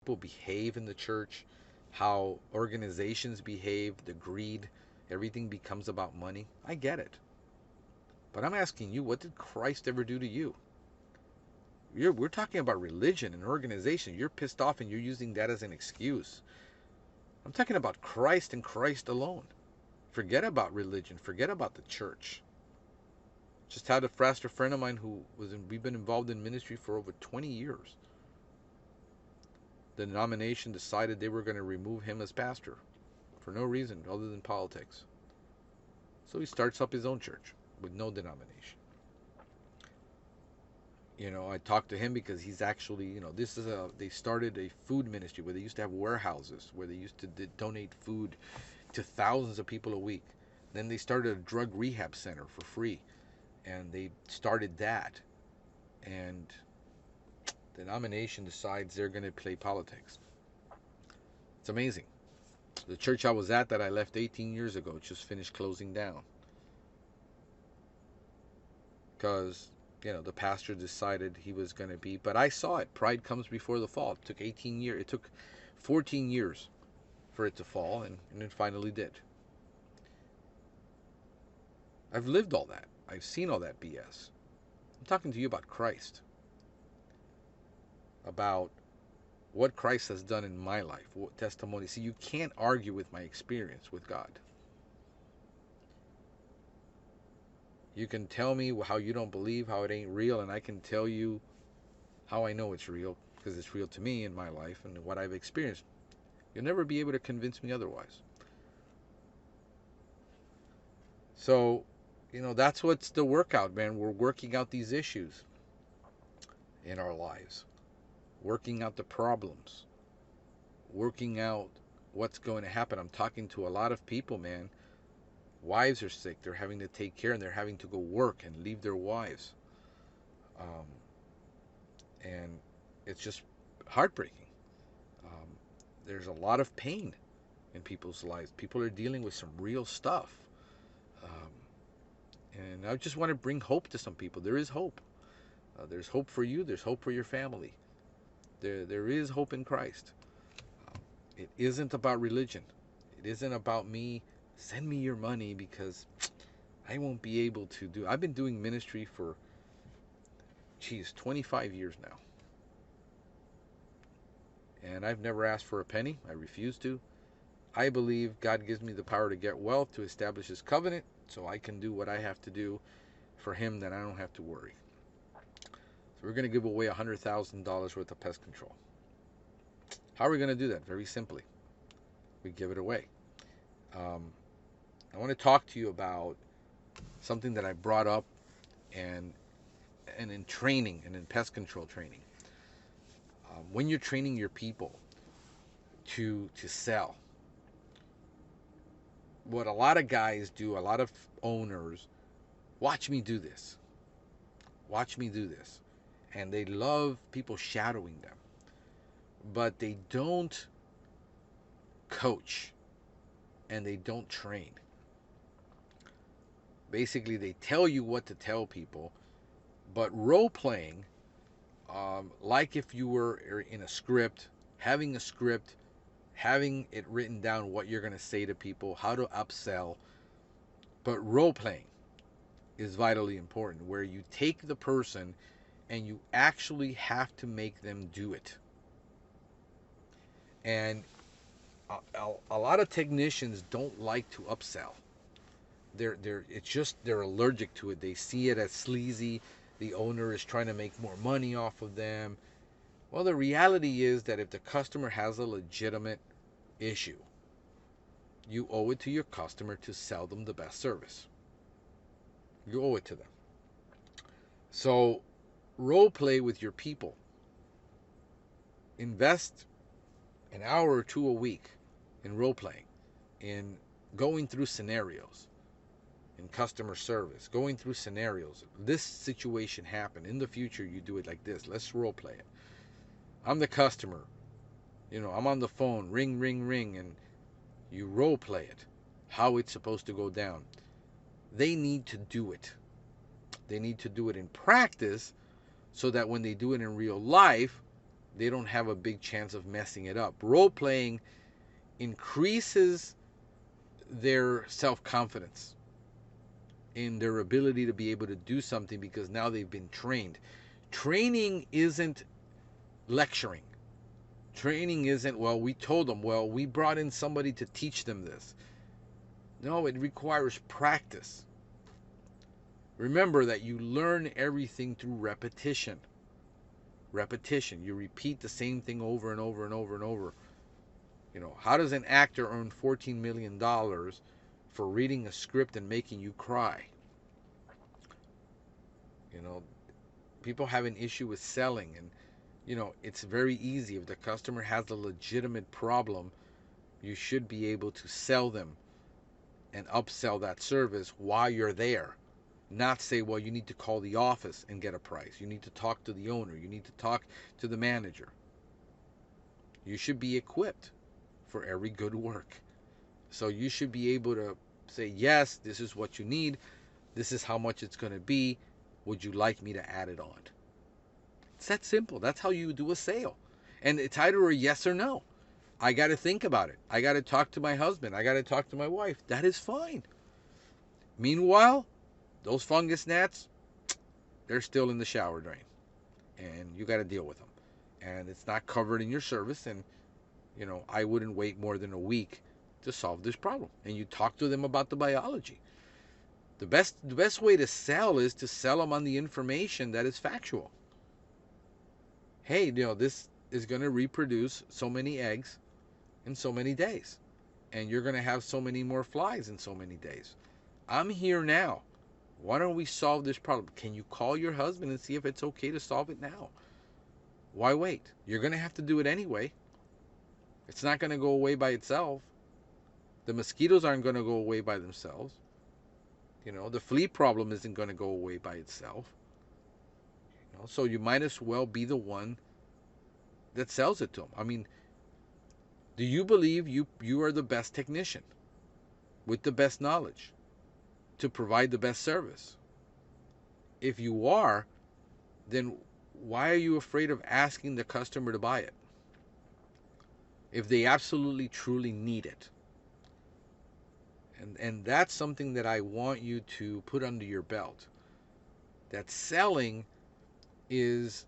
people behave in the church, how organizations behave, the greed, everything becomes about money. I get it. But I'm asking you, what did Christ ever do to you? We're talking about religion and organization. You're pissed off and you're using that as an excuse. I'm talking about Christ and Christ alone. Forget about religion. Forget about the church. Just had a pastor friend of mine we've been involved in ministry for over 20 years. The denomination decided they were going to remove him as pastor for no reason other than politics. So he starts up his own church with no denomination. I talked to him because he's actually, they started a food ministry where they used to have warehouses where they used to donate food to thousands of people a week. Then they started a drug rehab center for free, and they started that. And the denomination decides they're going to play politics. It's amazing. The church I was at that I left 18 years ago just finished closing down because the pastor decided he was going to be, but I saw it. Pride comes before the fall. It took 18 years. It took 14 years for it to fall, and it finally did. I've lived all that. I've seen all that BS. I'm talking to you about Christ, about what Christ has done in my life, what testimony. See, you can't argue with my experience with God. You can tell me how you don't believe, how it ain't real, and I can tell you how I know it's real, because it's real to me in my life and what I've experienced. You'll never be able to convince me otherwise. So, that's what's the workout, man. We're working out these issues in our lives, working out the problems, working out what's going to happen. I'm talking to a lot of people, man. Wives are sick. They're having to take care, and they're having to go work and leave their wives. And it's just heartbreaking. There's a lot of pain in people's lives. People are dealing with some real stuff. And I just want to bring hope to some people. There is hope. There's hope for you. There's hope for your family. There is hope in Christ. It isn't about religion. It isn't about me. Send me your money because I won't be able to do. I've been doing ministry for, 25 years now. And I've never asked for a penny. I refuse to. I believe God gives me the power to get wealth, to establish His covenant, so I can do what I have to do for Him, that I don't have to worry. So we're going to give away $100,000 worth of pest control. How are we going to do that? Very simply. We give it away. I want to talk to you about something that I brought up and in training and in pest control training. When you're training your people to sell, what a lot of guys do, a lot of owners, watch me do this. Watch me do this. And they love people shadowing them. But they don't coach and they don't train. Basically, they tell you what to tell people, but role playing, like if you were in a script, having it written down what you're going to say to people, how to upsell, but role playing is vitally important, where you take the person and you actually have to make them do it. And a lot of technicians don't like to upsell. They're allergic to it. They see it as sleazy. The owner is trying to make more money off of them. Well, the reality is that if the customer has a legitimate issue, you owe it to your customer to sell them the best service. You owe it to them. So, role play with your people. Invest an hour or two a week in role playing, in going through scenarios, in customer service, going through scenarios. This situation happened. In the future, you do it like this. Let's role play it. I'm the customer. I'm on the phone. Ring, ring, ring. And you role play it. How it's supposed to go down. They need to do it. They need to do it in practice so that when they do it in real life, they don't have a big chance of messing it up. Role playing increases their self-confidence in their ability to be able to do something because now they've been trained. Training isn't lecturing. Training isn't, well, we told them, well, we brought in somebody to teach them this. No, it requires practice. Remember that you learn everything through repetition. Repetition. You repeat the same thing over and over and over and over. You know, how does an actor earn $14 million for reading a script and making you cry? You know, people have an issue with selling, and you know, it's very easy. If the customer has a legitimate problem, you should be able to sell them and upsell that service while you're there. Not say, well, you need to call the office and get a price. You need to talk to the owner. You need to talk to the manager. You should be equipped for every good work. So you should be able to say, yes, this is what you need. This is how much it's going to be. Would you like me to add it on? It's that simple. That's how you do a sale. And it's either a yes or no. I got to think about it. I got to talk to my husband. I got to talk to my wife. That is fine. Meanwhile, those fungus gnats, they're still in the shower drain. And you got to deal with them. And it's not covered in your service. And, you know, I wouldn't wait more than a week to solve this problem. And you talk to them about the biology. The best way to sell is to sell them on the information that is factual. Hey, you know, this is going to reproduce so many eggs in so many days. And you're going to have so many more flies in so many days. I'm here now. Why don't we solve this problem? Can you call your husband and see if it's okay to solve it now? Why wait? You're going to have to do it anyway. It's not going to go away by itself. The mosquitoes aren't going to go away by themselves. You know, the flea problem isn't going to go away by itself. You know, so you might as well be the one that sells it to them. I mean, do you believe you are the best technician with the best knowledge to provide the best service? If you are, then why are you afraid of asking the customer to buy it if they absolutely truly need it? And that's something that I want you to put under your belt. That selling is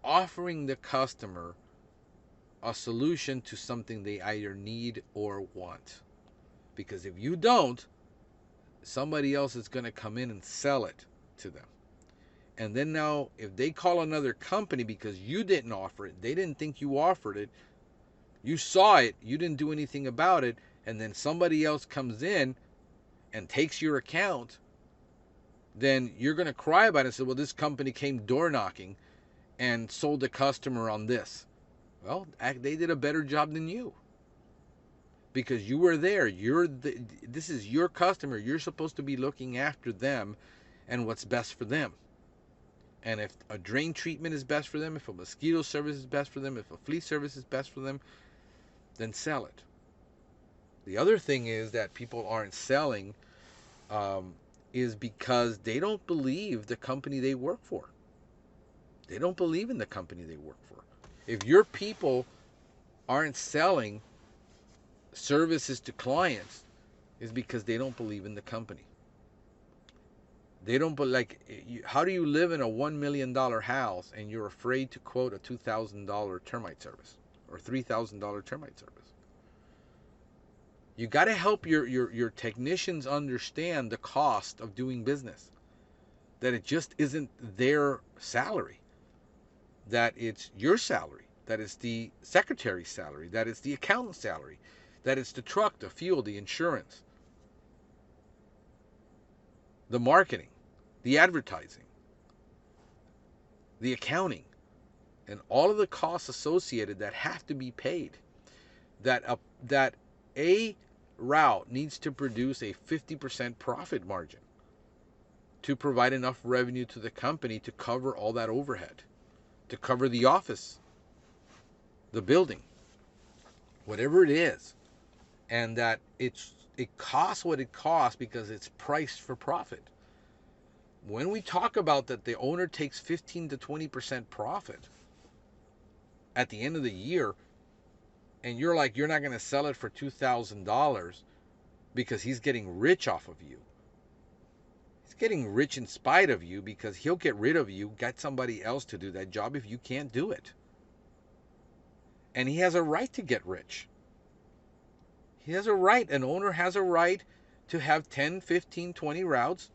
offering the customer a solution to something they either need or want. Because if you don't, somebody else is going to come in and sell it to them. And then now, if they call another company because you didn't offer it, they didn't think you offered it, you saw it, you didn't do anything about it, and then somebody else comes in and takes your account, then you're going to cry about it and say, well, this company came door knocking and sold the customer on this. Well, they did a better job than you. Because you were there. This is your customer. You're supposed to be looking after them and what's best for them. And if a drain treatment is best for them, if a mosquito service is best for them, if a flea service is best for them, then sell it. The other thing is that people aren't selling is because they don't believe the company they work for. They don't believe in the company they work for. If your people aren't selling services to clients, is because they don't believe in the company. They don't how do you live in a $1 million house and you're afraid to quote a $2,000 termite service or $3,000 termite service? You got to help your technicians understand the cost of doing business. That it just isn't their salary. That it's your salary. That it's the secretary's salary. That it's the accountant's salary. That it's the truck, the fuel, the insurance, the marketing, the advertising, the accounting, and all of the costs associated that have to be paid. That a route needs to produce a 50% profit margin to provide enough revenue to the company to cover all that overhead, to cover the office, the building, whatever it is. And that it costs what it costs because it's priced for profit. When we talk about that the owner takes 15 to 20% profit, at the end of the year, and you're like, you're not going to sell it for $2,000 because he's getting rich off of you. He's getting rich in spite of you because he'll get rid of you, get somebody else to do that job if you can't do it. And he has a right to get rich. He has a right. An owner has a right to have 10, 15, 20 routes.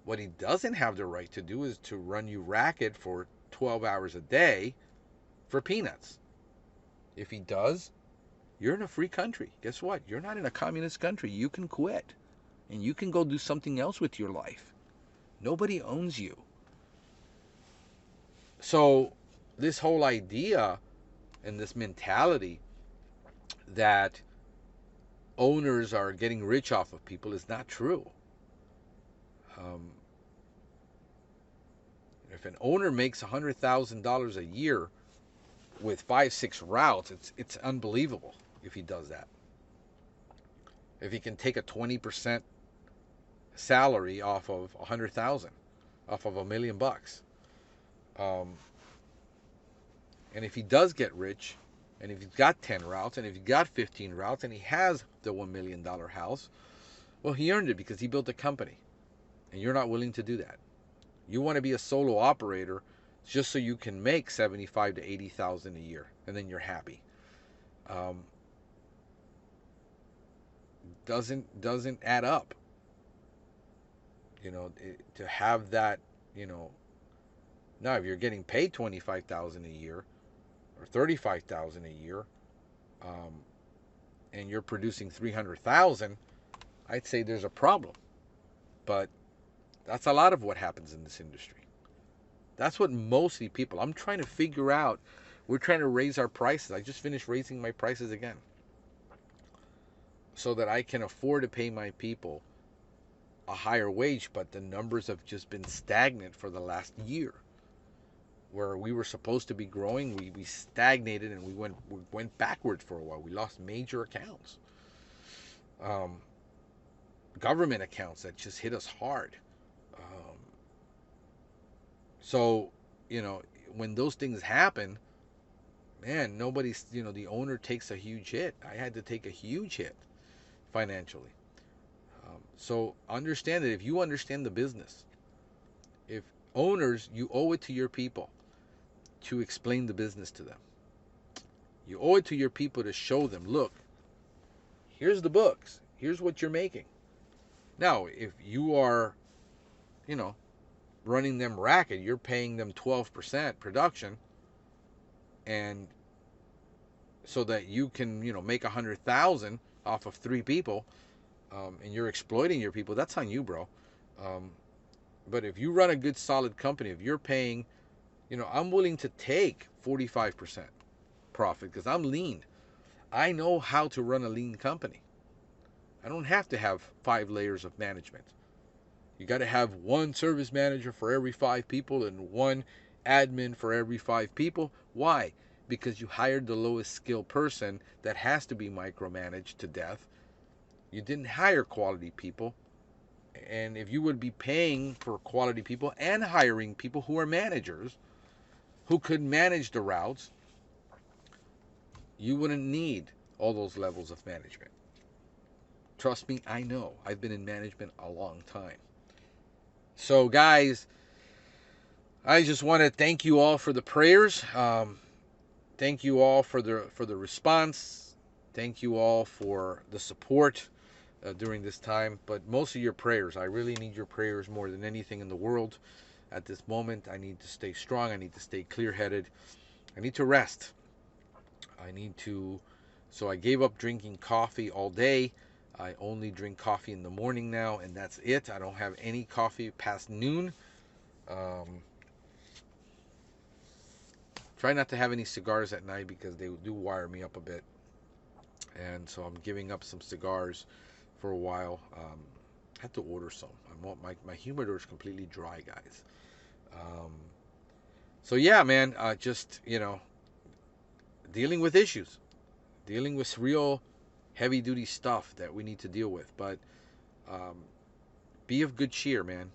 What he doesn't have the right to do is to run you racket for 12 hours a day for peanuts. If he does, you're in a free country. Guess what? You're not in a communist country. You can quit. And you can go do something else with your life. Nobody owns you. So this whole idea and this mentality that owners are getting rich off of people is not true. If an owner makes $100,000 a year with 5, 6 routes, it's unbelievable if he does that. If he can take a 20% salary off of 100,000, off of $1 million. And if he does get rich, and if he's got 10 routes, and if he's got 15 routes, and he has the $1 million house, well, he earned it because he built a company. And you're not willing to do that. You want to be a solo operator just so you can make 75 to 80,000 a year, and then you're happy. Doesn't add up. To have that, now if you're getting paid 25,000 a year or 35,000 a year, and you're producing 300,000, I'd say there's a problem. But that's a lot of what happens in this industry. That's what mostly people, I'm trying to figure out, we're trying to raise our prices. I just finished raising my prices again so that I can afford to pay my people a higher wage, but the numbers have just been stagnant for the last year. Where we were supposed to be growing, we stagnated, and we went backwards for a while. We lost major accounts, government accounts that just hit us hard. So when those things happen, man, nobody's, the owner takes a huge hit. I had to take a huge hit financially. So understand that if you understand the business, if owners, you owe it to your people to explain the business to them. You owe it to your people to show them, look, here's the books. Here's what you're making. Now, if you are, running them racket, you're paying them 12% production, and so that you can, make 100,000 off of 3 people, and you're exploiting your people, that's on you, bro. But if you run a good, solid company, if you're paying, I'm willing to take 45% profit because I'm lean. I know how to run a lean company. I don't have to have 5 layers of management. You got to have 1 service manager for every 5 people and 1 admin for every 5 people. Why? Because you hired the lowest skilled person that has to be micromanaged to death. You didn't hire quality people. And if you would be paying for quality people and hiring people who are managers, who could manage the routes, you wouldn't need all those levels of management. Trust me, I know. I've been in management a long time. So, guys, I just want to thank you all for the prayers. Thank you all for the response. Thank you all for the support during this time. But most of your prayers. I really need your prayers more than anything in the world at this moment. I need to stay strong. I need to stay clear-headed. I need to rest. So I gave up drinking coffee all day. I only drink coffee in the morning now, and that's it. I don't have any coffee past noon. Try not to have any cigars at night because they do wire me up a bit. And so I'm giving up some cigars for a while. I had to order some. My humidor is completely dry, guys. So yeah, man, just, dealing with issues. Dealing with real heavy-duty stuff that we need to deal with. But be of good cheer, man.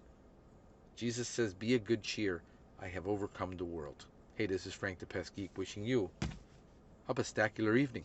Jesus says, be of good cheer. I have overcome the world. Hey, this is Frank the Pest Geek wishing you a pestacular evening.